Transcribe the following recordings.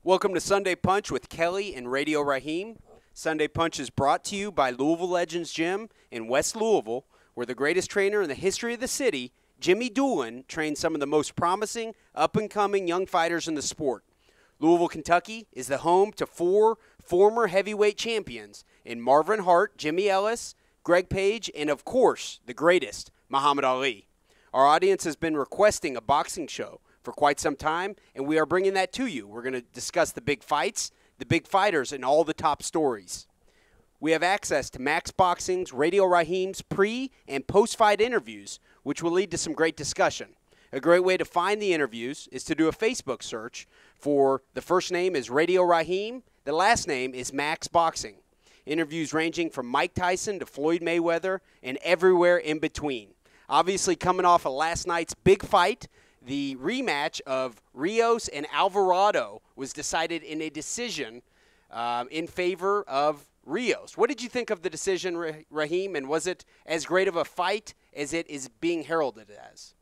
Welcome to Sunday Punch with Kelly and Radio Rahim. Sunday Punch is brought to you by Louisville Legends Gym in West Louisville, where the greatest trainer in the history of the city, Jimmy Doolin, trains some of the most promising, up-and-coming young fighters in the sport. Louisville, Kentucky is the home to 4 former heavyweight champions in Marvin Hart, Jimmy Ellis, Greg Page, and of course, the greatest, Muhammad Ali. Our audience has been requesting a boxing show for quite some time, and we are bringing that to you. We're going to discuss the big fights, the big fighters, and all the top stories. We have access to Max Boxing's, Radio Rahim's pre- and post-fight interviews, which will lead to some great discussion. A great way to find the interviews is to do a Facebook search for the first name is Radio Rahim, the last name is Max Boxing. Interviews ranging from Mike Tyson to Floyd Mayweather and everywhere in between. Obviously, coming off of last night's big fight, the rematch of Rios and Alvarado was decided in a decision in favor of Rios. What did you think of the decision, Rahim, and was it as great of a fight as it is being heralded as?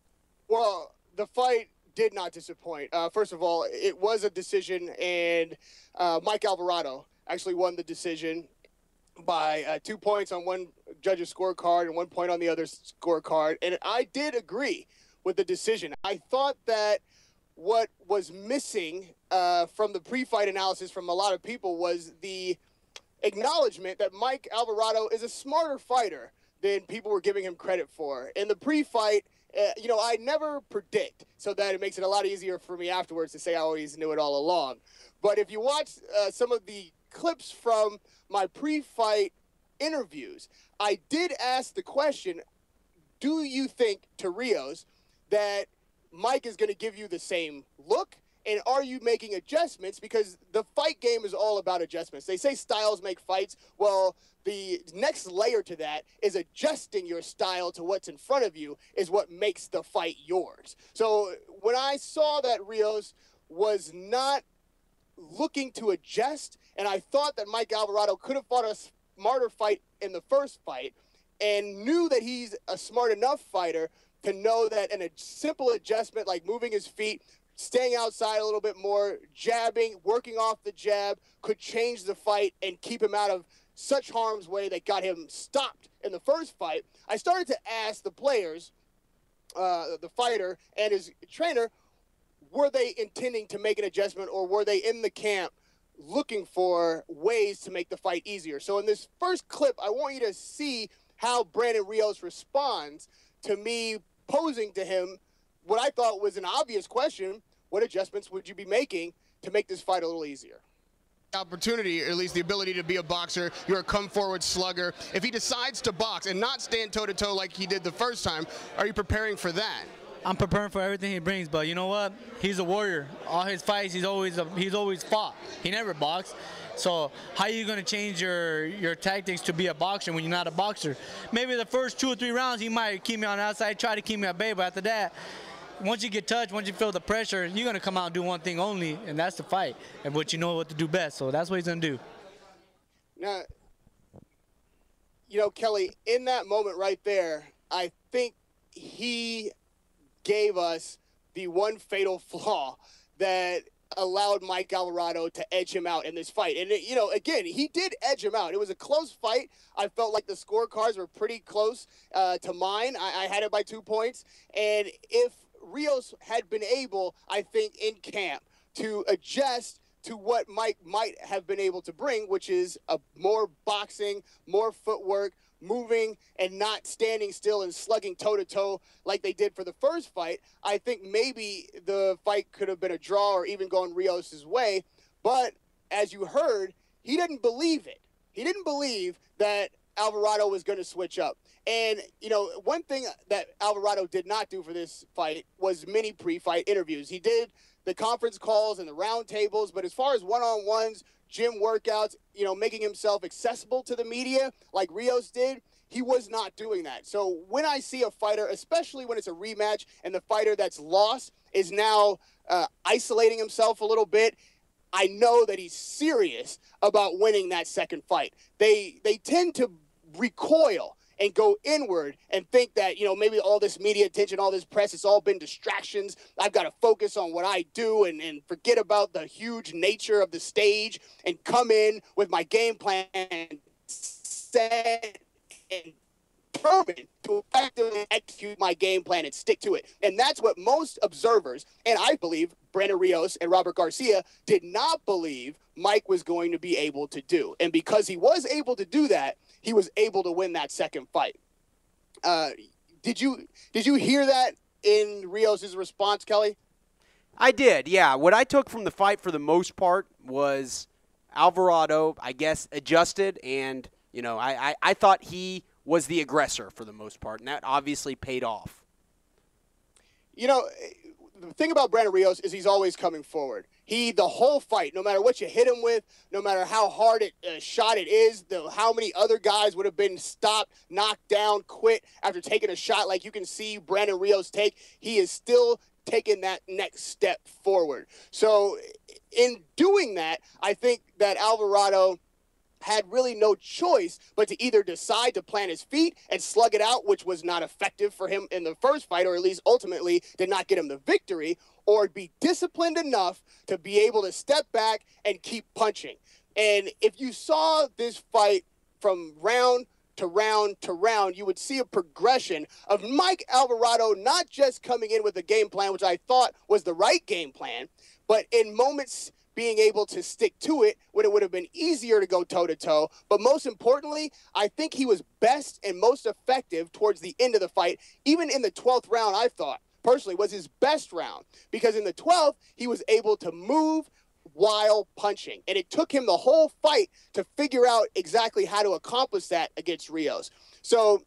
Well, the fight did not disappoint. First of all, it was a decision, and Mike Alvarado actually won the decision by 2 points on one judge's scorecard and 1 point on the other scorecard. And I did agree with the decision. I thought that what was missing from the pre-fight analysis from a lot of people was the acknowledgement that Mike Alvarado is a smarter fighter than people were giving him credit for. In the pre-fight, I never predict, so that it makes it a lot easier for me afterwards to say I always knew it all along. But if you watch some of the clips from my pre-fight interviews, I did ask the question, do you think to Rios that Mike is going to give you the same look? And are you making adjustments? Because the fight game is all about adjustments. They say styles make fights. Well, the next layer to that is adjusting your style to what's in front of you is what makes the fight yours. So when I saw that Rios was not looking to adjust, and I thought that Mike Alvarado could have fought a smarter fight in the first fight and knew that he's a smart enough fighter to know that a simple adjustment like moving his feet, staying outside a little bit more, jabbing, working off the jab could change the fight and keep him out of such harm's way that got him stopped in the first fight. I started to ask the players, the fighter and his trainer, were they intending to make an adjustment or were they in the camp looking for ways to make the fight easier? So in this first clip, I want you to see how Brandon Rios responds to me posing to him what I thought was an obvious question: what adjustments would you be making to make this fight a little easier? Opportunity, or at least the ability to be a boxer. You're a come-forward slugger. If he decides to box and not stand toe-to-toe like he did the first time, are you preparing for that? I'm preparing for everything he brings, but you know what? He's a warrior. All his fights, he's always fought. He never boxed. So how are you going to change your tactics to be a boxer when you're not a boxer? Maybe the first 2 or 3 rounds he might keep me on the outside, try to keep me at bay, but after that, once you get touched, once you feel the pressure, you're going to come out and do one thing only, and that's the fight, and what you know what to do best. So that's what he's going to do. Now, Kelly, in that moment right there, I think he gave us the one fatal flaw that allowed Mike Alvarado to edge him out in this fight. And, again, he did edge him out. It was a close fight. I felt like the scorecards were pretty close to mine. I had it by 2 points. And if Rios had been able, I think, in camp to adjust to what Mike might have been able to bring, which is a more boxing, more footwork, moving and not standing still and slugging toe-to-toe like they did for the first fight, I think maybe the fight could have been a draw or even gone Rios' way. But as you heard, he didn't believe it. He didn't believe that Alvarado was going to switch up. And, one thing that Alvarado did not do for this fight was many pre-fight interviews. He did the conference calls and the round tables, but as far as one-on-ones, gym workouts, making himself accessible to the media like Rios did, he was not doing that. So when I see a fighter, especially when it's a rematch and the fighter that's lost is now isolating himself a little bit, I know that he's serious about winning that second fight. They tend to recoil and go inward and think that, maybe all this media attention, all this press, it's all been distractions. I've got to focus on what I do and forget about the huge nature of the stage and come in with my game plan and set and determined to effectively execute my game plan and stick to it. And that's what most observers, and I believe Brandon Rios and Robert Garcia, did not believe Mike was going to be able to do. And because he was able to do that, he was able to win that second fight. Did you hear that in Rios' response, Kelly? I did, yeah. What I took from the fight for the most part was Alvarado, I guess, adjusted, and, I thought he was the aggressor for the most part, and that obviously paid off. The thing about Brandon Rios is he's always coming forward. The whole fight, no matter what you hit him with, no matter how hard shot it is, how many other guys would have been stopped, knocked down, quit after taking a shot like you can see Brandon Rios take, he is still taking that next step forward. So in doing that, I think that Alvarado had really no choice but to either decide to plant his feet and slug it out, which was not effective for him in the first fight, or at least ultimately did not get him the victory, or be disciplined enough to be able to step back and keep punching. And if you saw this fight from round to round to round, you would see a progression of Mike Alvarado not just coming in with a game plan, which I thought was the right game plan, but in moments being able to stick to it when it would have been easier to go toe-to-toe. But most importantly, I think he was best and most effective towards the end of the fight. Even in the 12th round, I thought, personally, was his best round. Because in the 12th, he was able to move while punching. And it took him the whole fight to figure out exactly how to accomplish that against Rios. So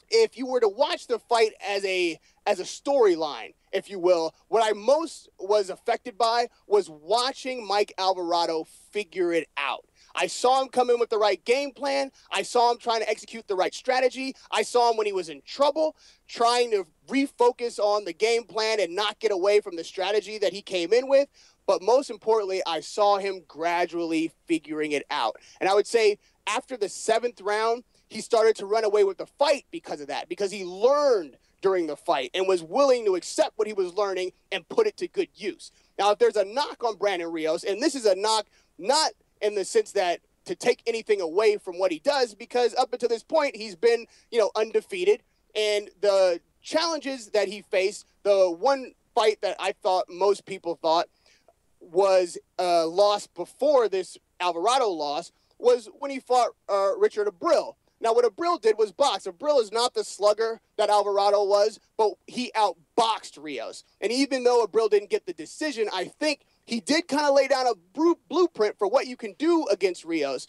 if you were to watch the fight as a storyline, if you will, what I most was affected by was watching Mike Alvarado figure it out. I saw him come in with the right game plan. I saw him trying to execute the right strategy. I saw him when he was in trouble, trying to refocus on the game plan and not get away from the strategy that he came in with. But most importantly, I saw him gradually figuring it out. And I would say after the 7th round, he started to run away with the fight because of that, because he learned during the fight and was willing to accept what he was learning and put it to good use. Now, if there's a knock on Brandon Rios, and this is a knock not in the sense that to take anything away from what he does, because up until this point, he's been, undefeated. And the challenges that he faced, the one fight that I thought most people thought was a loss before this Alvarado loss was when he fought Richard Abril. Now, what Abril did was box. Abril is not the slugger that Alvarado was, but he outboxed Rios. And even though Abril didn't get the decision, I think he did kind of lay down a blueprint for what you can do against Rios.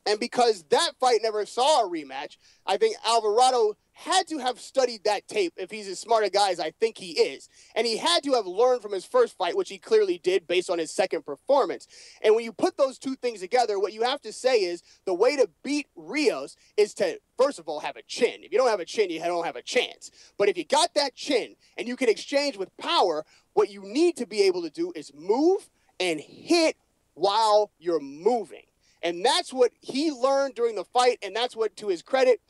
And because that fight never saw a rematch, I think Alvarado had to have studied that tape if he's as smart a guy as I think he is. And he had to have learned from his first fight, which he clearly did based on his second performance. And when you put those two things together, what you have to say is the way to beat Rios is to, first of all, have a chin. If you don't have a chin, you don't have a chance. But if you got that chin and you can exchange with power, what you need to be able to do is move and hit while you're moving. And that's what he learned during the fight, and that's what, to his credit,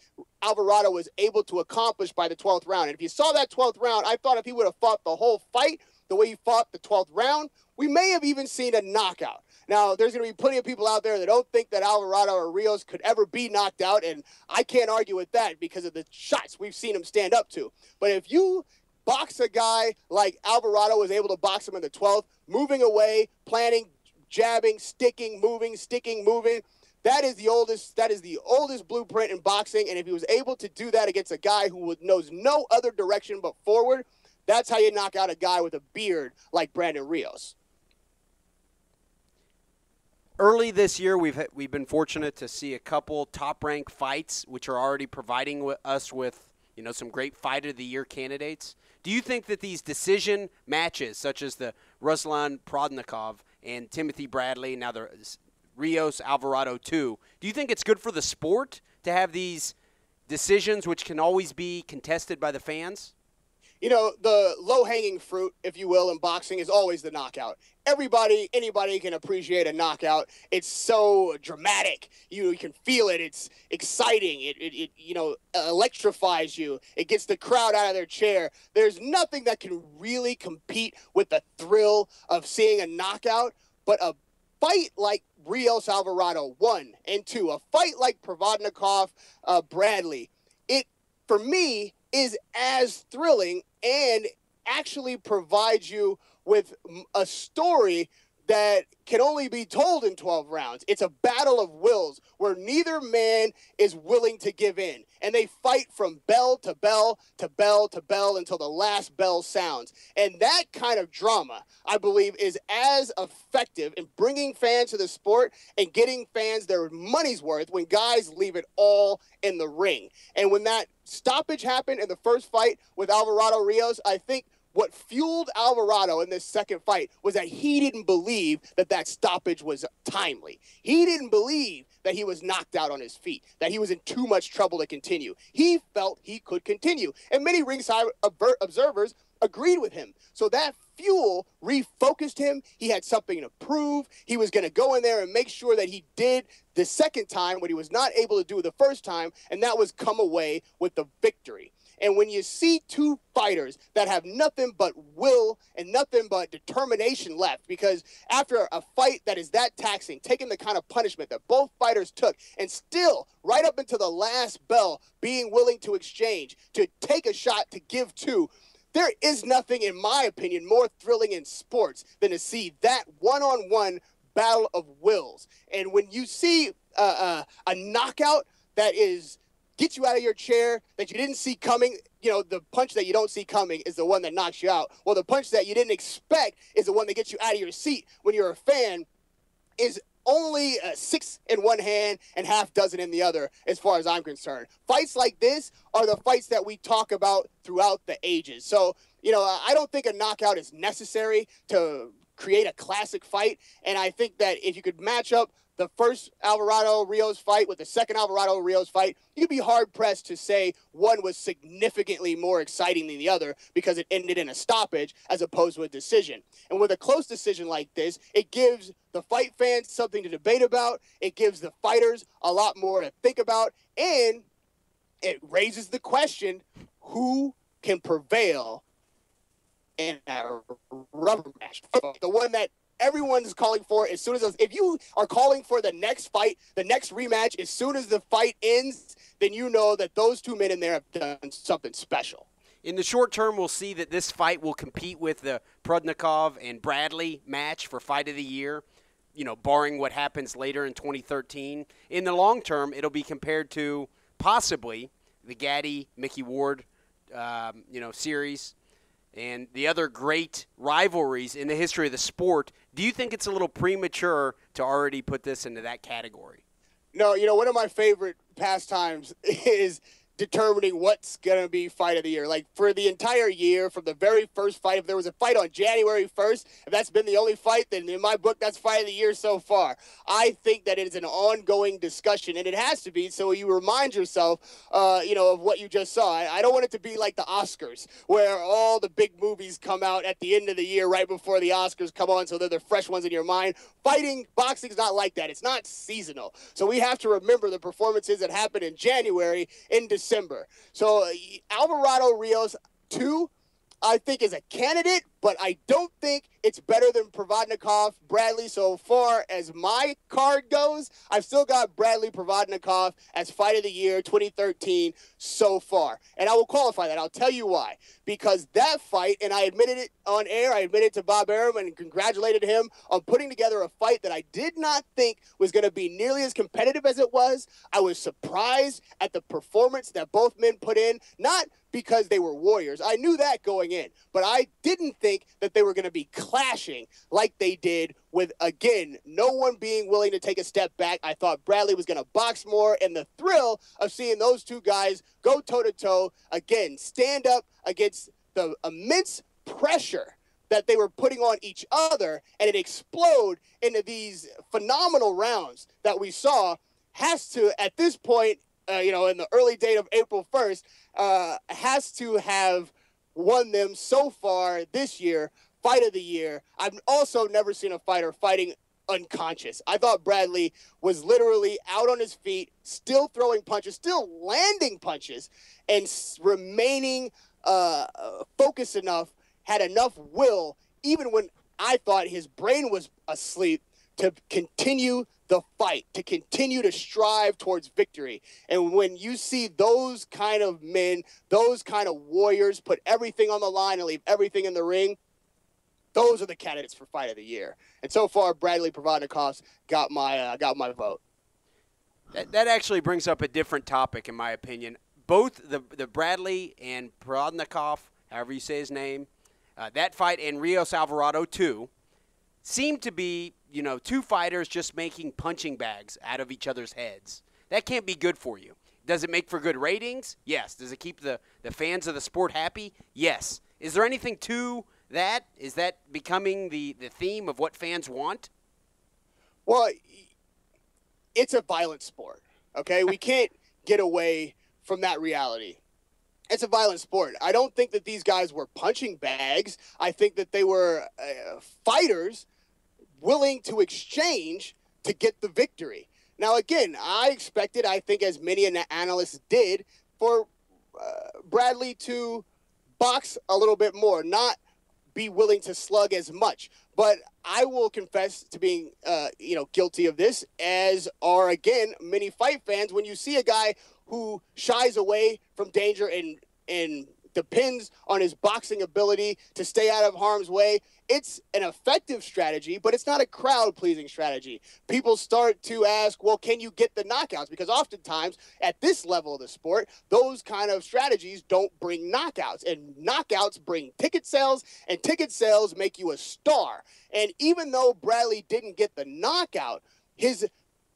Alvarado was able to accomplish by the 12th round. And if you saw that 12th round, I thought if he would have fought the whole fight the way he fought the 12th round, we may have even seen a knockout. Now, there's going to be plenty of people out there that don't think that Alvarado or Rios could ever be knocked out, and I can't argue with that because of the shots we've seen him stand up to. But if you box a guy like Alvarado was able to box him in the 12th, moving away, planning, jabbing, sticking, moving, that is the oldest blueprint in boxing. And if he was able to do that against a guy who knows no other direction but forward, that's how you knock out a guy with a beard like Brandon Rios. Early this year, we've been fortunate to see a couple top-ranked fights, which are already providing us with some great Fight of the Year candidates. Do you think that these decision matches, such as the Ruslan Prodnikov and Timothy Bradley, now the Rios Alvarado 2, do you think it's good for the sport to have these decisions which can always be contested by the fans? the low-hanging fruit, if you will, in boxing is always the knockout. Anybody can appreciate a knockout. It's so dramatic. You can feel it. It's exciting. It electrifies you. It gets the crowd out of their chair. There's nothing that can really compete with the thrill of seeing a knockout, but a fight like Rios Alvarado 1 and 2, a fight like Provodnikov Bradley, it, for me, is as thrilling and actually provides you with a story that can only be told in 12 rounds. It's a battle of wills where neither man is willing to give in. And they fight from bell to bell to bell to bell until the last bell sounds. And that kind of drama, I believe, is as effective in bringing fans to the sport and getting fans their money's worth when guys leave it all in the ring. And when that stoppage happened in the first fight with Alvarado Rios, I think what fueled Alvarado in this second fight was that he didn't believe that stoppage was timely. He didn't believe that he was knocked out on his feet, that he was in too much trouble to continue. He felt he could continue. And many ringside observers agreed with him. So that fuel refocused him. He had something to prove. He was going to go in there and make sure that he did the second time what he was not able to do the first time, and that was come away with the victory. And when you see two fighters that have nothing but will and nothing but determination left, because after a fight that is that taxing, taking the kind of punishment that both fighters took, and still, right up until the last bell, being willing to exchange, to take a shot, to give two, there is nothing, in my opinion, more thrilling in sports than to see that one-on-one battle of wills. And when you see a knockout that gets you out of your chair, that you didn't see coming, the punch that you don't see coming is the one that knocks you out. Well, the punch that you didn't expect is the one that gets you out of your seat when you're a fan, is only 6 in one hand and half dozen in the other, as far as I'm concerned. Fights like this are the fights that we talk about throughout the ages. So, I don't think a knockout is necessary to create a classic fight. And I think that if you could match up the first Alvarado-Rios fight with the second Alvarado-Rios fight, you'd be hard-pressed to say one was significantly more exciting than the other because it ended in a stoppage as opposed to a decision. And with a close decision like this, it gives the fight fans something to debate about, it gives the fighters a lot more to think about, and it raises the question, who can prevail in a rubber match? The one that everyone's calling for as soon as if you are calling for the next fight, the next rematch, as soon as the fight ends, then you know that those two men in there have done something special. In the short term, we'll see that this fight will compete with the Provodnikov and Bradley match for Fight of the Year, barring what happens later in 2013. In the long term, it'll be compared to possibly the Gaddy-Mickey Ward, series, and the other great rivalries in the history of the sport. Do you think it's a little premature to already put this into that category? No, one of my favorite pastimes is determining what's going to be Fight of the Year. Like, for the entire year, from the very first fight, if there was a fight on January 1st, if that's been the only fight, then in my book, that's Fight of the Year so far. I think that it is an ongoing discussion, and it has to be, so you remind yourself, of what you just saw. I don't want it to be like the Oscars, where all the big movies come out at the end of the year, right before the Oscars come on, so they're the fresh ones in your mind. Boxing's not like that. It's not seasonal. So we have to remember the performances that happened in January, in December. So Alvarado Rios 2, I think, is a candidate, but I don't think it's better than Provodnikov Bradley. So far as my card goes, I've still got Bradley Provodnikov as Fight of the Year 2013 so far. And I will qualify that. I'll tell you why. Because that fight, and I admitted it on air, I admitted to Bob Arum and congratulated him on putting together a fight that I did not think was going to be nearly as competitive as it was. I was surprised at the performance that both men put in, not because they were warriors. I knew that going in, but I didn't think that they were going to be clashing like they did with, again, no one being willing to take a step back. I thought Bradley was going to box more, and the thrill of seeing those two guys go toe-to-toe, again, stand up against the immense pressure that they were putting on each other, and it explode into these phenomenal rounds that we saw, has to, at this point, in the early date of April 1st, has to have won them so far this year, fight of the year. I've also never seen a fighter fighting unconscious. I thought Bradley was literally out on his feet, still throwing punches, still landing punches, and remaining focused enough, had enough will, even when I thought his brain was asleep, to continue the fight, to continue to strive towards victory. And when you see those kind of men, those kind of warriors put everything on the line and leave everything in the ring, those are the candidates for fight of the year. And so far, Bradley Provodnikov's got my vote. That actually brings up a different topic, in my opinion. Both the Bradley and Provodnikov, however you say his name, that fight, and Rios Alvarado too, seem to be, two fighters just making punching bags out of each other's heads. That can't be good for you. Does it make for good ratings? Yes. Does it keep the fans of the sport happy? Yes. Is there anything to that? Is that becoming the theme of what fans want? Well, it's a violent sport, okay? We can't get away from that reality. It's a violent sport. I don't think that these guys were punching bags. I think that they were fighters willing to exchange to get the victory. Now, again, I expected, I think as many analysts did, for Bradley to box a little bit more, not be willing to slug as much. But I will confess to being, guilty of this, as are, again, many fight fans. When you see a guy who shies away from danger and depends on his boxing ability to stay out of harm's way, it's an effective strategy, but it's not a crowd-pleasing strategy. People start to ask, well, can you get the knockouts? Because oftentimes, at this level of the sport, those kind of strategies don't bring knockouts. And knockouts bring ticket sales, and ticket sales make you a star. And even though Bradley didn't get the knockout, his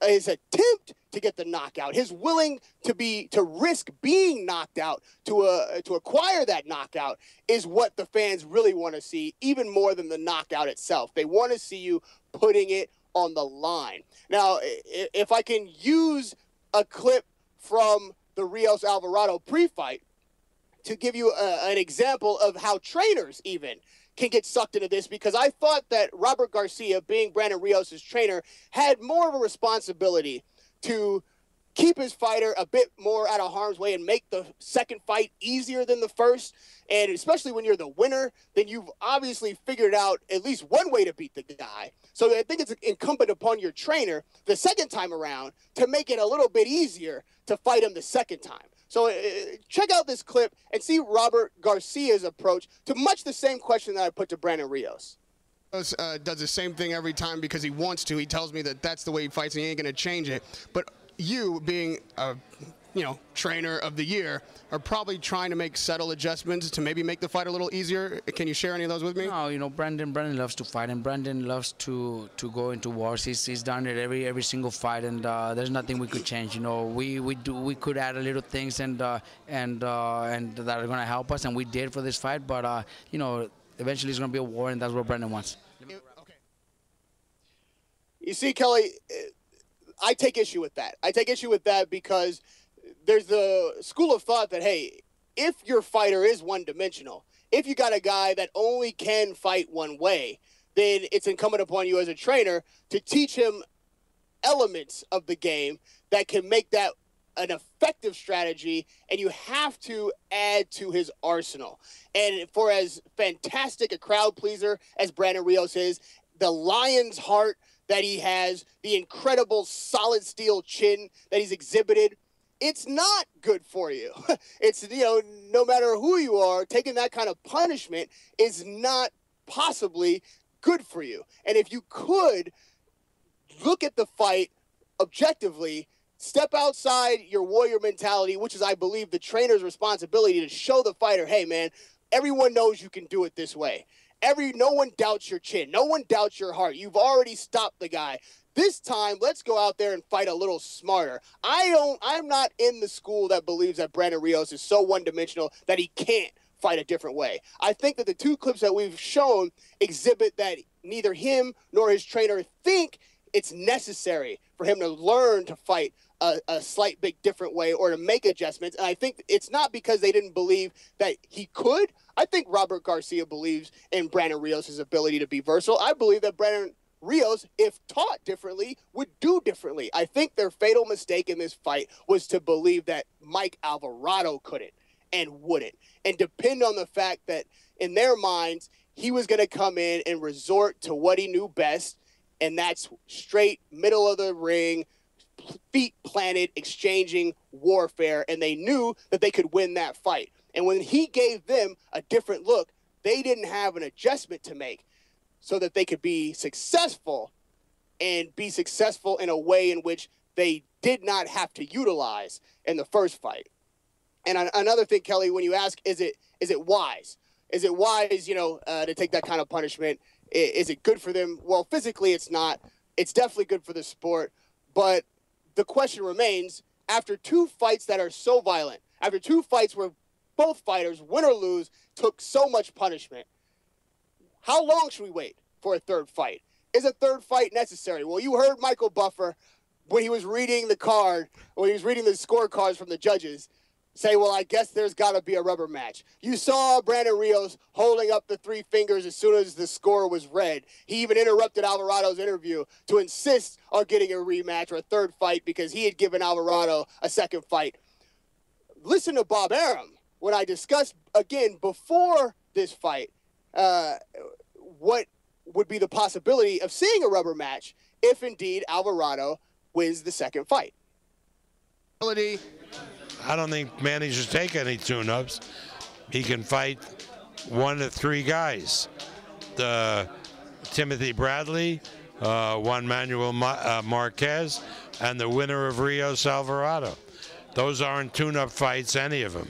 attempt to get the knockout, his willing to risk being knocked out to acquire that knockout, is what the fans really want to see, even more than the knockout itself. They want to see you putting it on the line. Now, if I can use a clip from the Rios Alvarado pre-fight to give you an example of how trainers even can get sucked into this, because I thought that Robert Garcia, being Brandon Rios' trainer, had more of a responsibility to keep his fighter a bit more out of harm's way and make the second fight easier than the first. And especially when you're the winner, then you've obviously figured out at least one way to beat the guy. So I think it's incumbent upon your trainer the second time around to make it a little bit easier to fight him the second time. So check out this clip and see Robert Garcia's approach to much the same question that I put to Brandon Rios. Does the same thing every time because he wants to. He tells me that that's the way he fights and he ain't going to change it. But you, being a trainer of the year, are probably trying to make subtle adjustments to maybe make the fight a little easier. Can you share any of those with me? No, Brandon loves to fight, and Brandon loves to go into wars. He's done it every single fight, and there's nothing we could change. We could add a little things and that are going to help us, and we did for this fight. But eventually it's going to be a war, and that's what Brandon wants. Okay. You see, Kelly, I take issue with that. I take issue with that because there's the school of thought that, hey, if your fighter is one-dimensional, if you got a guy that only can fight one way, then it's incumbent upon you as a trainer to teach him elements of the game that can make that an effective strategy, and you have to add to his arsenal. And for as fantastic a crowd pleaser as Brandon Rios is, the lion's heart that he has, the incredible solid steel chin that he's exhibited, it's not good for you. It's, no matter who you are, taking that kind of punishment is not possibly good for you. And if you could look at the fight objectively, step outside your warrior mentality, which is, I believe, the trainer's responsibility to show the fighter, hey, man, everyone knows you can do it this way. No one doubts your chin. No one doubts your heart. You've already stopped the guy. This time, let's go out there and fight a little smarter. I'm not in the school that believes that Brandon Rios is so one-dimensional that he can't fight a different way. I think that the two clips that we've shown exhibit that neither him nor his trainer think it's necessary for him to learn to fight a slight bit different way or to make adjustments. And I think it's not because they didn't believe that he could. I think Robert Garcia believes in Brandon Rios' ability to be versatile. I believe that Brandon Rios, if taught differently, would do differently. I think their fatal mistake in this fight was to believe that Mike Alvarado couldn't and wouldn't, and depend on the fact that in their minds, he was going to come in and resort to what he knew best, and that's straight middle of the ring, feet planted, exchanging warfare, and they knew that they could win that fight. And when he gave them a different look, they didn't have an adjustment to make so that they could be successful and be successful in a way in which they did not have to utilize in the first fight. And another thing, Kelly, when you ask, is it wise? Is it wise, to take that kind of punishment? Is it good for them? Well, physically, it's not. It's definitely good for the sport. But the question remains, after two fights that are so violent, after two fights where both fighters, win or lose, took so much punishment, how long should we wait for a third fight? Is a third fight necessary? Well, you heard Michael Buffer when he was reading the scorecards from the judges say, well, I guess there's got to be a rubber match. You saw Brandon Rios holding up the three fingers as soon as the score was read. He even interrupted Alvarado's interview to insist on getting a rematch or a third fight because he had given Alvarado a second fight. Listen to Bob Arum when I discussed, again, before this fight, what would be the possibility of seeing a rubber match if indeed Alvarado wins the second fight. I don't think Manny should take any tune-ups. He can fight one to three guys. Timothy Bradley, Juan Manuel Marquez, and the winner of Rios Alvarado. Those aren't tune-up fights, any of them.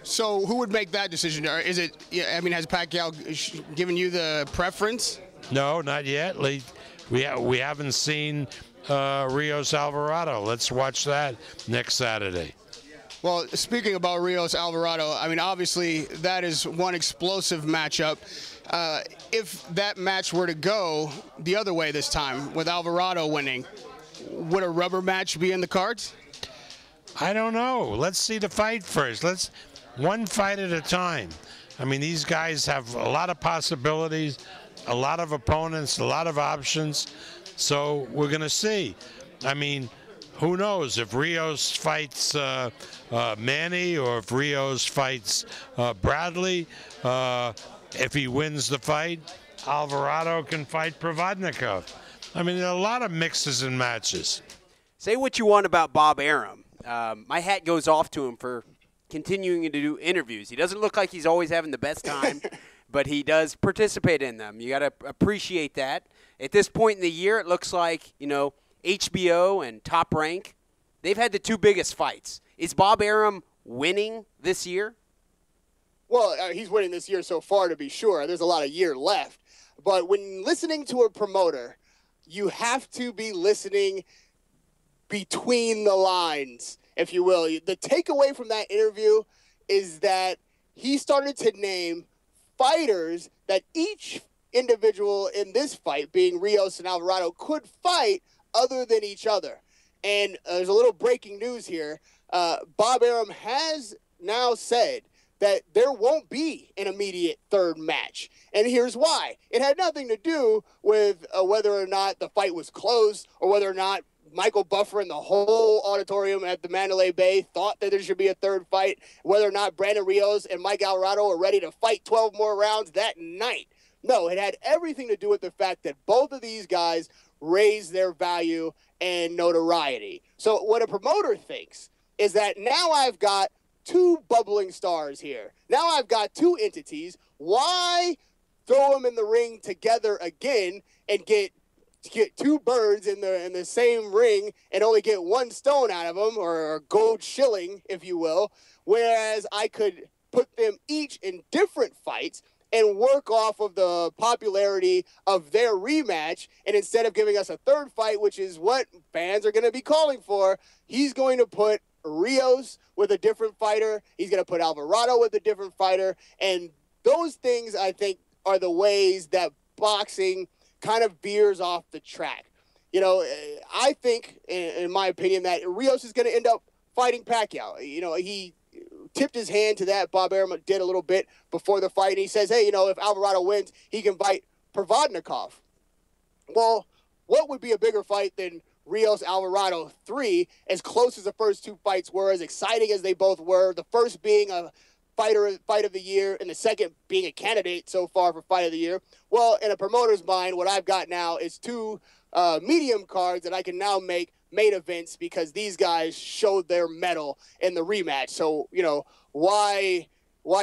So who would make that decision? Or is it? Has Pacquiao given you the preference? No, not yet. We haven't seen Rios Alvarado. Let's watch that next Saturday. Well, speaking about Rios Alvarado, obviously that is one explosive matchup. If that match were to go the other way this time, with Alvarado winning, would a rubber match be in the cards? I don't know. Let's see the fight first. One fight at a time. These guys have a lot of possibilities, a lot of opponents, a lot of options. So we're going to see. Who knows if Rios fights Manny or if Rios fights Bradley. If he wins the fight, Alvarado can fight Provodnikov. There are a lot of mixes and matches. Say what you want about Bob Arum. My hat goes off to him for continuing to do interviews. He doesn't look like he's always having the best time, but he does participate in them. You got to appreciate that. At this point in the year, it looks like, HBO and Top Rank, they've had the two biggest fights. Is Bob Arum winning this year? Well, he's winning this year so far, to be sure. There's a lot of year left. But when listening to a promoter, you have to be listening between the lines, if you will. The takeaway from that interview is that he started to name fighters that each individual in this fight, being Rios and Alvarado, could fight other than each other. And there's a little breaking news here. Bob Arum has now said that there won't be an immediate third match. And here's why. It had nothing to do with whether or not the fight was close or whether or not Michael Buffer and the whole auditorium at the Mandalay Bay thought that there should be a third fight, whether or not Brandon Rios and Mike Alvarado are ready to fight 12 more rounds that night. No, it had everything to do with the fact that both of these guys raised their value and notoriety. So what a promoter thinks is that now I've got two bubbling stars here. Now I've got two entities. Why throw them in the ring together again and get two birds in the same ring and only get one stone out of them, or a gold shilling, if you will, whereas I could put them each in different fights and work off of the popularity of their rematch. And instead of giving us a third fight, which is what fans are going to be calling for, he's going to put Rios with a different fighter. He's going to put Alvarado with a different fighter. And those things, I think, are the ways that boxing kind of veers off the track. I think, in my opinion, that Rios is going to end up fighting Pacquiao. He tipped his hand to that. Bob Arum did a little bit before the fight, and he says, hey, if Alvarado wins, he can fight Provodnikov. Well, what would be a bigger fight than Rios Alvarado 3, as close as the first 2 fights were, as exciting as they both were, the first being a fight of the year and the second being a candidate so far for fight of the year? Well, in a promoter's mind, what I've got now is 2 medium cards that I can now make main events because these guys showed their mettle in the rematch. So, why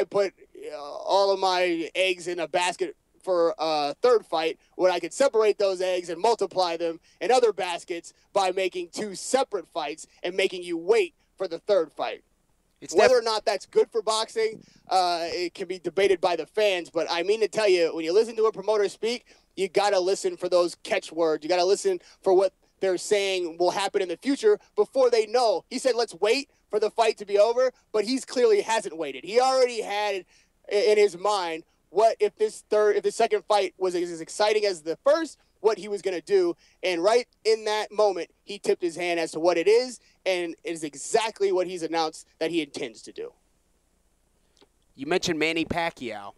put all of my eggs in a basket for a third fight when I could separate those eggs and multiply them in other baskets by making 2 separate fights and making you wait for the third fight? Whether or not that's good for boxing, it can be debated by the fans. But I mean to tell you, when you listen to a promoter speak, you got to listen for those catchwords. You got to listen for what they're saying will happen in the future before they know. He said, let's wait for the fight to be over, but he's clearly hasn't waited. He already had in his mind what if the second fight was as exciting as the first, what he was going to do. And right in that moment, he tipped his hand as to what it is, and it is exactly what he's announced that he intends to do. You mentioned Manny Pacquiao.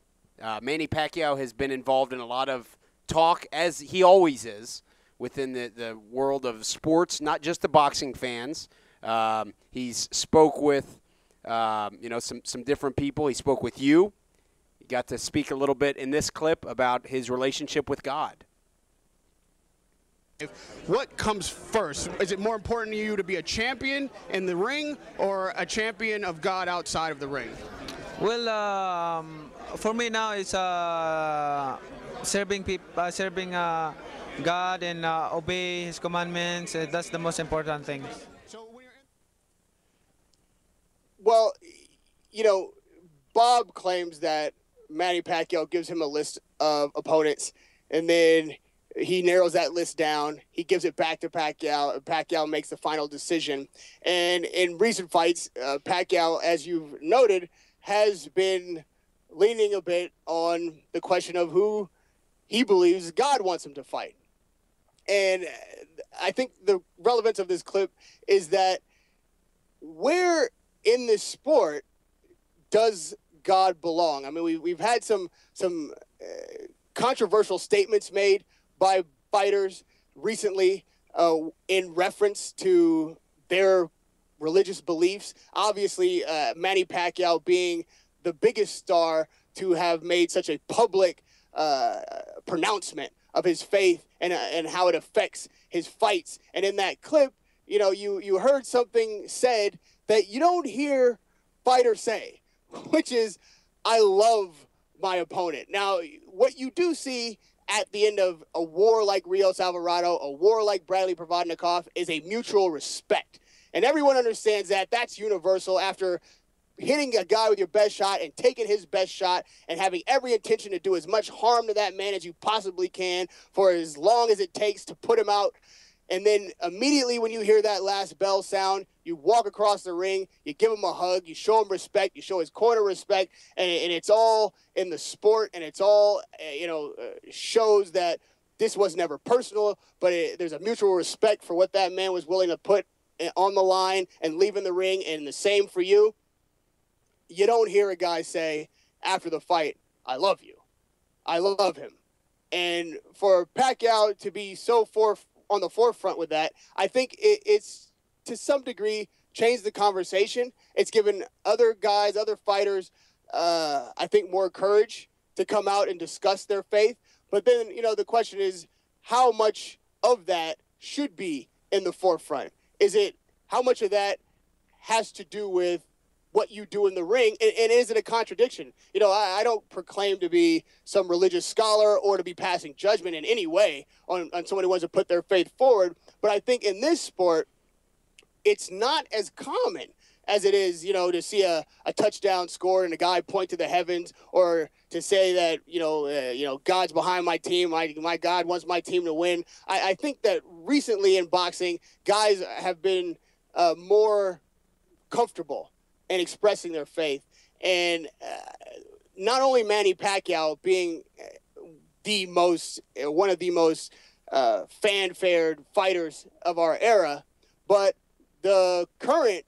Manny Pacquiao has been involved in a lot of talk, as he always is, within the world of sports, not just the boxing fans. He's spoke with, some different people. He spoke with you. He got to speak a little bit in this clip about his relationship with God. What comes first? Is it more important to you to be a champion in the ring or a champion of God outside of the ring? Well, for me now, it's serving people, serving God and obey His commandments. That's the most important thing. Well, Bob claims that Manny Pacquiao gives him a list of opponents, and then he narrows that list down. He gives it back to Pacquiao, and Pacquiao makes the final decision. And in recent fights, Pacquiao, as you've noted, has been leaning a bit on the question of who he believes God wants him to fight. And I think the relevance of this clip is that where in this sport does God belong? I mean, we've had some controversial statements made by fighters recently in reference to their religious beliefs. Obviously, Manny Pacquiao being the biggest star to have made such a public pronouncement of his faith and how it affects his fights. And in that clip, you heard something said that you don't hear fighters say, which is, I love my opponent. Now, what you do see at the end of a war like Rios Alvarado, a war like Bradley Provodnikov, is a mutual respect. And everyone understands that. That's universal. After hitting a guy with your best shot and taking his best shot and having every intention to do as much harm to that man as you possibly can for as long as it takes to put him out. And then immediately when you hear that last bell sound, you walk across the ring, you give him a hug, you show him respect, you show his corner respect, and it's all in the sport, and it's all, shows that this was never personal, but there's a mutual respect for what that man was willing to put on the line and leaving the ring, and the same for you. You don't hear a guy say after the fight, I love you. I love him. And for Pacquiao to be so on the forefront with that, I think it's to some degree changed the conversation. It's given other guys, other fighters, I think more courage to come out and discuss their faith. But then, the question is how much of that should be in the forefront? How much of that has to do with what you do in the ring, and is it a contradiction? I don't proclaim to be some religious scholar or to be passing judgment in any way on someone who wants to put their faith forward, but I think in this sport, it's not as common as it is, to see a touchdown scored and a guy point to the heavens, or to say that, God's behind my team, my God wants my team to win. I think that recently in boxing, guys have been more comfortable and expressing their faith. And not only Manny Pacquiao being one of the most fanfared fighters of our era, but the current,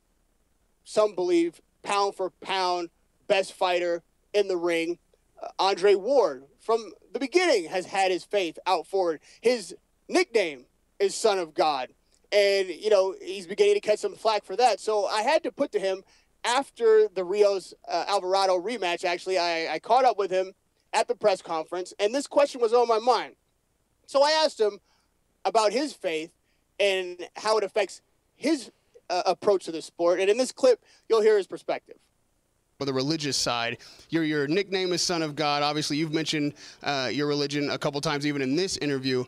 some believe, pound for pound best fighter in the ring. Andre Ward, from the beginning, has had his faith out forward. His nickname is Son of God. And, you know, he's beginning to catch some flack for that. So I had to put to him after the Rios Alvarado rematch, actually, I caught up with him at the press conference, and this question was on my mind. So I asked him about his faith and how it affects his approach to the sport. And in this clip, you'll hear his perspective. For the religious side, your nickname is Son of God. Obviously, you've mentioned your religion a couple times, even in this interview.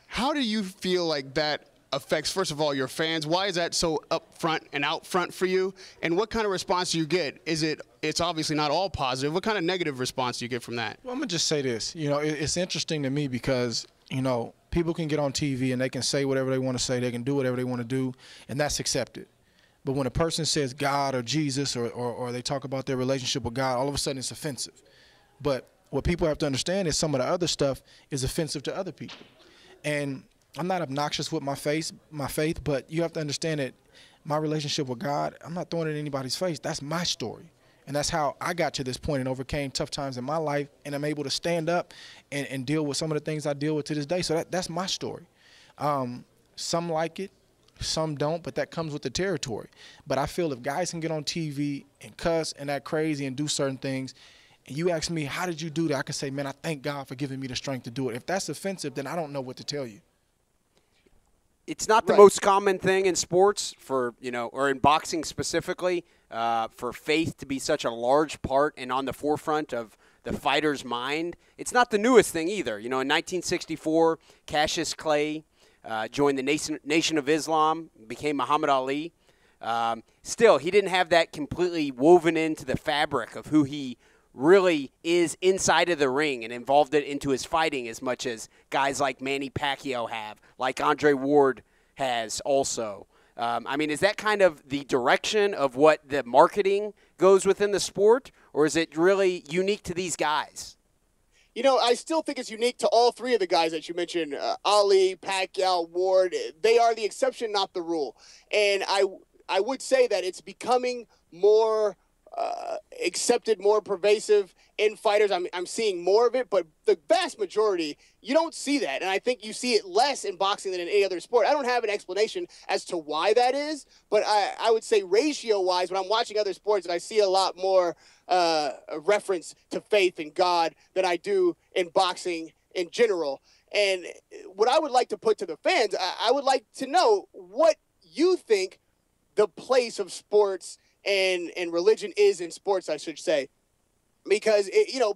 How do you feel like that affects, first of all, your fans? Why is that so up front and out front for you? And what kind of response do you get? It's obviously not all positive. What kind of negative response do you get from that? Well, I'm going to just say this. You know, it's interesting to me because, you know, people can get on TV and they can say whatever they want to say. They can do whatever they want to do, and that's accepted. But when a person says God or Jesus or they talk about their relationship with God, all of a sudden it's offensive. But what people have to understand is some of the other stuff is offensive to other people. And I'm not obnoxious with my faith, but you have to understand that my relationship with God, I'm not throwing it in anybody's face. That's my story. And that's how I got to this point and overcame tough times in my life, and I'm able to stand up and deal with some of the things I deal with to this day. So that's my story. Some like it, some don't, but that comes with the territory. But I feel if guys can get on TV and cuss and act crazy and do certain things, and you ask me, how did you do that? I can say, man, I thank God for giving me the strength to do it. If that's offensive, then I don't know what to tell you. It's not the most common thing in sports or in boxing specifically, for faith to be such a large part and on the forefront of the fighter's mind. It's not the newest thing either. You know, in 1964, Cassius Clay joined the Nation of Islam, became Muhammad Ali. Still, he didn't have that completely woven into the fabric of who he really is inside of the ring and involved it into his fighting as much as guys like Manny Pacquiao have, like Andre Ward has also. I mean, is that kind of the direction of what the marketing goes within the sport, or is it really unique to these guys? You know, I still think it's unique to all three of the guys that you mentioned, Ali, Pacquiao, Ward. They are the exception, not the rule. And I would say that it's becoming more accepted, more pervasive in fighters. I'm seeing more of it, but the vast majority, you don't see that. And I think you see it less in boxing than in any other sport. I don't have an explanation as to why that is, but I would say ratio-wise, when I'm watching other sports, and I see a lot more reference to faith and God than I do in boxing in general. And what I would like to put to the fans, I would like to know what you think the place of sports and religion is in sports, I should say. Because,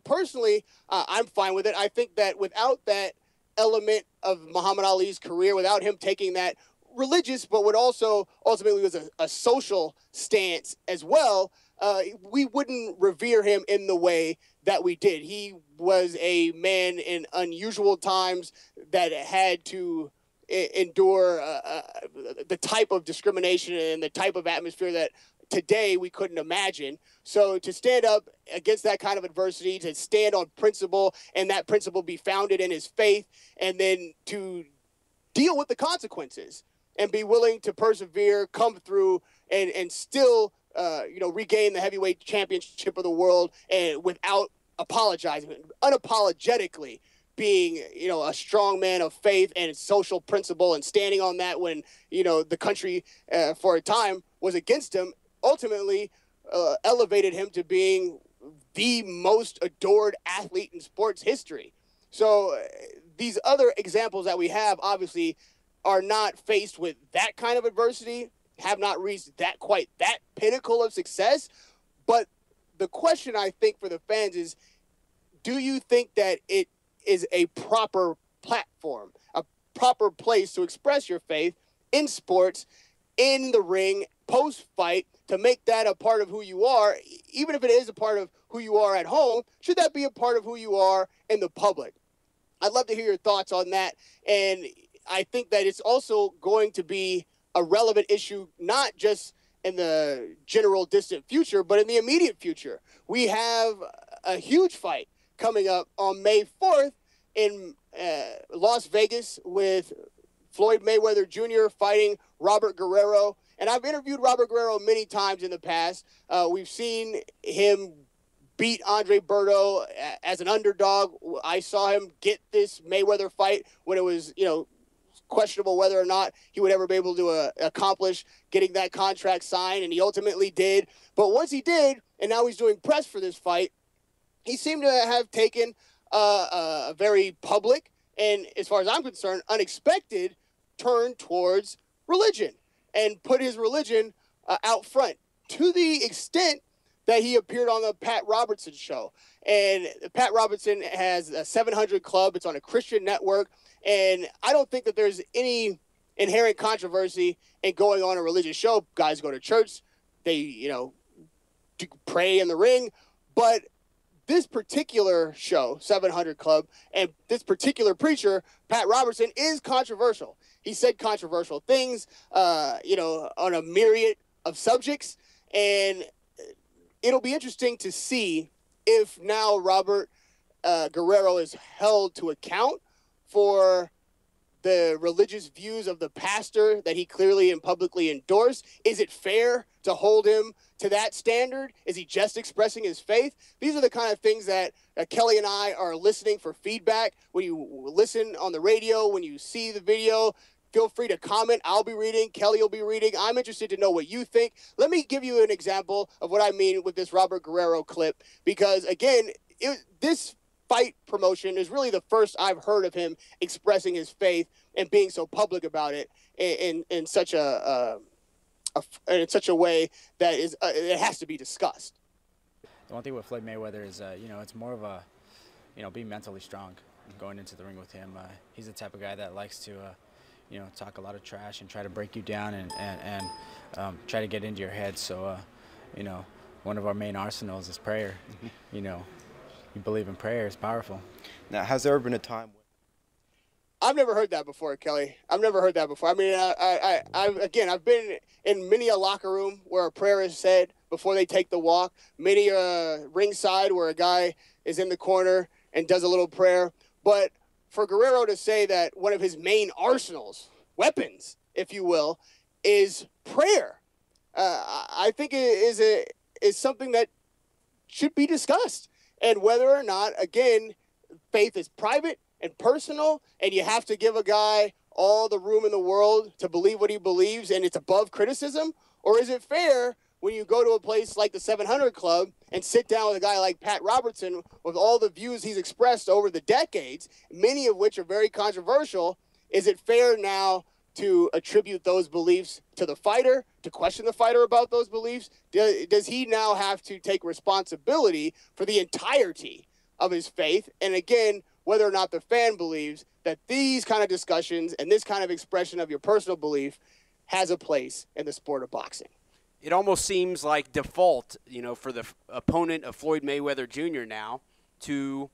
personally, I'm fine with it. I think that without that element of Muhammad Ali's career, without him taking that religious, but what also ultimately was a social stance as well, we wouldn't revere him in the way that we did. He was a man in unusual times that had to endure the type of discrimination and the type of atmosphere that today we couldn't imagine. So to stand up against that kind of adversity, to stand on principle, and that principle be founded in his faith, and then to deal with the consequences and be willing to persevere, come through, and still regain the heavyweight championship of the world, and without apologizing, unapologetically being, a strong man of faith and social principle, and standing on that when, the country for a time was against him, ultimately elevated him to being the most adored athlete in sports history. So these other examples that we have obviously are not faced with that kind of adversity, have not reached that pinnacle of success. But the question I think for the fans is, do you think that it is a proper platform, a proper place to express your faith in sports, in the ring, post-fight, to make that a part of who you are? Even if it is a part of who you are at home, should that be a part of who you are in the public? I'd love to hear your thoughts on that. And I think that it's also going to be a relevant issue, not just in the general distant future, but in the immediate future. We have a huge fight coming up on May 4th in Las Vegas with Floyd Mayweather Jr. fighting Robert Guerrero And I've interviewed Robert Guerrero many times in the past. We've seen him beat Andre Berto as an underdog. I saw him get this Mayweather fight when it was, questionable whether or not he would ever be able to accomplish getting that contract signed, and he ultimately did. But once he did, and now he's doing press for this fight, he seemed to have taken a very public and, as far as I'm concerned, unexpected turn towards religion and put his religion out front to the extent that he appeared on the Pat Robertson show. And Pat Robertson has a 700 Club. It's on a Christian network. And I don't think that there's any inherent controversy in going on a religious show. Guys go to church. They, pray in the ring. But this particular show, 700 Club, and this particular preacher, Pat Robertson, is controversial. He said controversial things, on a myriad of subjects. And it'll be interesting to see if now Robert Guerrero is held to account for the religious views of the pastor that he clearly and publicly endorsed. Is it fair to hold him to that standard? Is he just expressing his faith? These are the kind of things that Kelly and I are listening for feedback. When you listen on the radio, when you see the video, feel free to comment. I'll be reading. Kelly will be reading. I'm interested to know what you think. Let me give you an example of what I mean with this Robert Guerrero clip, because, again, this fight promotion is really the first I've heard of him expressing his faith and being so public about it in such in such a way that is it has to be discussed. The one thing with Floyd Mayweather is, it's more of a, being mentally strong going into the ring with him. He's the type of guy that likes to, talk a lot of trash and try to break you down and try to get into your head. So, one of our main arsenals is prayer. You believe in prayer, it's powerful. Now, has there ever been a time? I've never heard that before, Kelly. I've never heard that before. I mean, I've been in many a locker room where a prayer is said before they take the walk. Many ringside where a guy is in the corner and does a little prayer. But for Guerrero to say that one of his main arsenals, weapons, if you will, is prayer, I think it is something that should be discussed. And whether or not, again, faith is private and personal, and you have to give a guy all the room in the world to believe what he believes, and it's above criticism? Or is it fair when you go to a place like the 700 Club and sit down with a guy like Pat Robertson with all the views he's expressed over the decades, many of which are very controversial? Is it fair now to attribute those beliefs to the fighter, to question the fighter about those beliefs? Does he now have to take responsibility for the entirety of his faith? And again, whether or not the fan believes that these kind of discussions and this kind of expression of your personal belief has a place in the sport of boxing. It almost seems like default, for the opponent of Floyd Mayweather Jr. now to,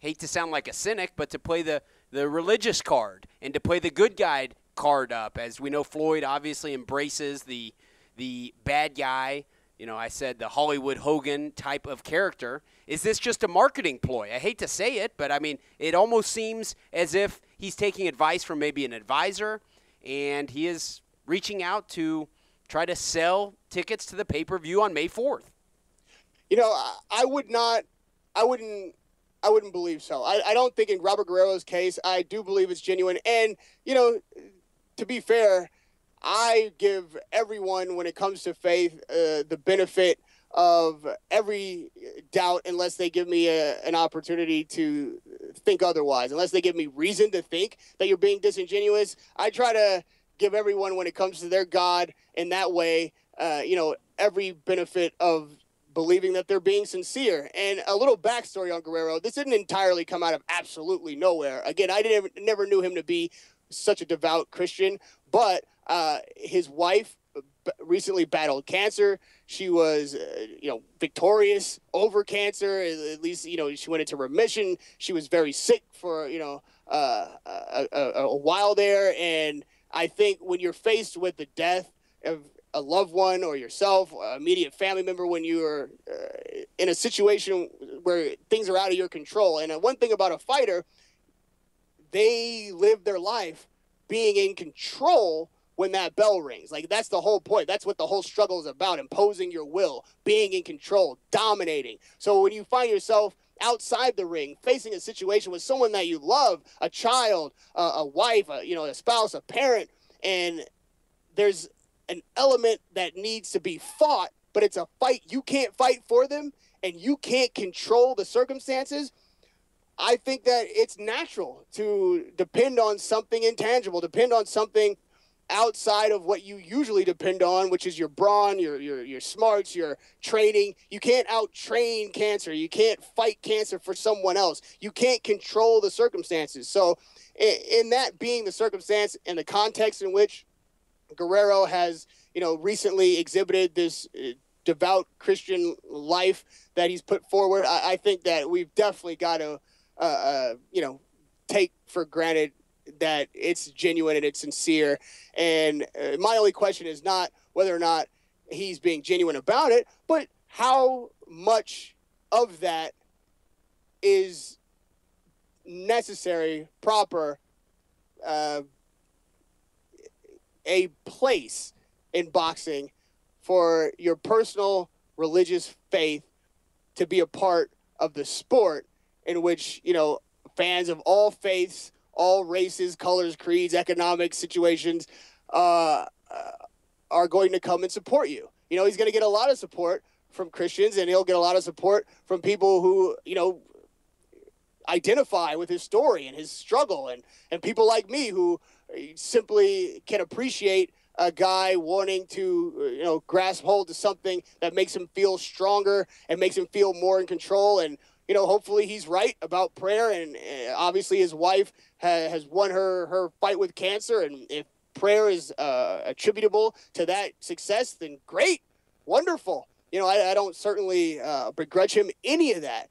hate to sound like a cynic, but to play the religious card and to play the good guy card up. As we know, Floyd obviously embraces the bad guy, I said the Hollywood Hogan type of character. Is this just a marketing ploy? I hate to say it, but I mean, it almost seems as if he's taking advice from maybe an advisor, and he is reaching out to try to sell tickets to the pay-per-view on May 4th. I wouldn't believe so. I don't think in Robert Guerrero's case, I do believe it's genuine. And, to be fair, I give everyone, when it comes to faith, the benefit of every doubt unless they give me an opportunity to think otherwise, unless they give me reason to think that you're being disingenuous. I try to give everyone, when it comes to their God in that way, every benefit of believing that they're being sincere. And a little backstory on Guerrero: this didn't entirely come out of absolutely nowhere. Again, I never knew him to be such a devout Christian, but his wife recently battled cancer. She was, victorious over cancer. At least, she went into remission. She was very sick for, a while there. And I think when you're faced with the death of a loved one or yourself, an immediate family member, when you're in a situation where things are out of your control. And one thing about a fighter, they live their life being in control when that bell rings. Like, that's the whole point. That's what the whole struggle is about, imposing your will, being in control, dominating. So when you find yourself outside the ring, facing a situation with someone that you love, a child, a wife, a spouse, a parent, and there's an element that needs to be fought, but it's a fight you can't fight for them, and you can't control the circumstances, I think that it's natural to depend on something intangible, depend on something outside of what you usually depend on, which is your brawn, your smarts, your training. You can't out-train cancer. You can't fight cancer for someone else. You can't control the circumstances. So in that being the circumstance and the context in which Guerrero has, recently exhibited this devout Christian life that he's put forward, I think that we've definitely got to, take for granted that it's genuine and it's sincere. And my only question is not whether or not he's being genuine about it, but how much of that is necessary, proper, a place in boxing for your personal religious faith to be a part of the sport in which, fans of all faiths, all races, colors, creeds, economic situations are going to come and support you. He's going to get a lot of support from Christians, and he'll get a lot of support from people who, identify with his story and his struggle, and people like me who simply can appreciate a guy wanting to, grasp hold to something that makes him feel stronger and makes him feel more in control. And, hopefully he's right about prayer. And obviously his wife has won her fight with cancer. And if prayer is attributable to that success, then great, wonderful. I don't certainly begrudge him any of that.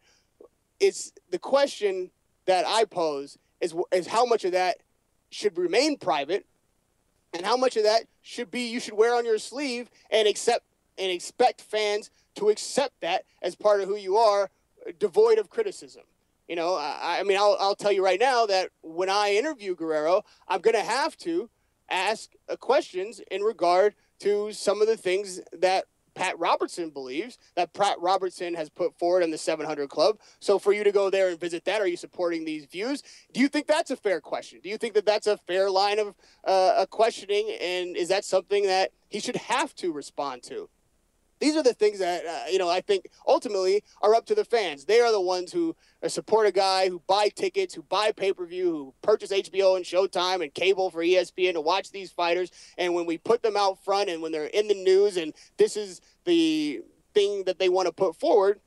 It's the question that I pose is how much of that should remain private, and how much of that you should wear on your sleeve and expect fans to accept that as part of who you are, devoid of criticism. I'll tell you right now that when I interview Guerrero, I'm going to have to ask questions in regard to some of the things that Pat Robertson believes, that Pat Robertson has put forward in the 700 Club. So for you to go there and visit that, are you supporting these views? Do you think that's a fair question? Do you think that that's a fair line of questioning? And is that something that he should have to respond to? These are the things that, I think ultimately are up to the fans. They are the ones who support a guy, who buy tickets, who buy pay-per-view, who purchase HBO and Showtime and cable for ESPN to watch these fighters. And when we put them out front and when they're in the news and this is the thing that they want to put forward,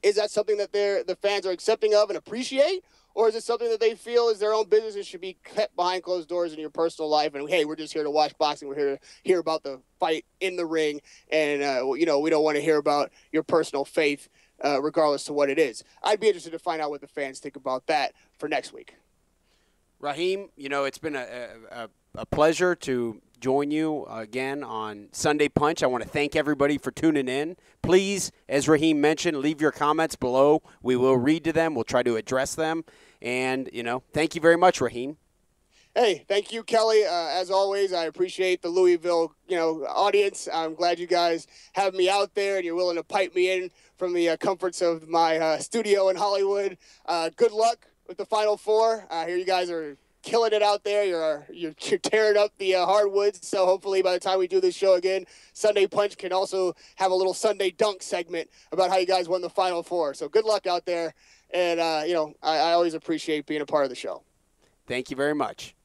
is that something that the fans are accepting of and appreciate? Or is it something that they feel is their own business and should be kept behind closed doors in your personal life? And, hey, we're just here to watch boxing. We're here to hear about the fight in the ring. And, we don't want to hear about your personal faith, regardless to what it is. I'd be interested to find out what the fans think about that for next week. Rahim, it's been a pleasure to join you again on Sunday Punch. I want to thank everybody for tuning in. Please, as Rahim mentioned, leave your comments below. We will read to them. We'll try to address them. And, thank you very much, Rahim. Hey, thank you, Kelly. As always, I appreciate the Louisville, audience. I'm glad you guys have me out there and you're willing to pipe me in from the comforts of my studio in Hollywood. Good luck with the Final Four. I hear you guys are killing it out there. You're tearing up the hardwoods. So hopefully by the time we do this show again, Sunday Punch can also have a little Sunday Dunk segment about how you guys won the Final Four. So good luck out there. And, I always appreciate being a part of the show. Thank you very much.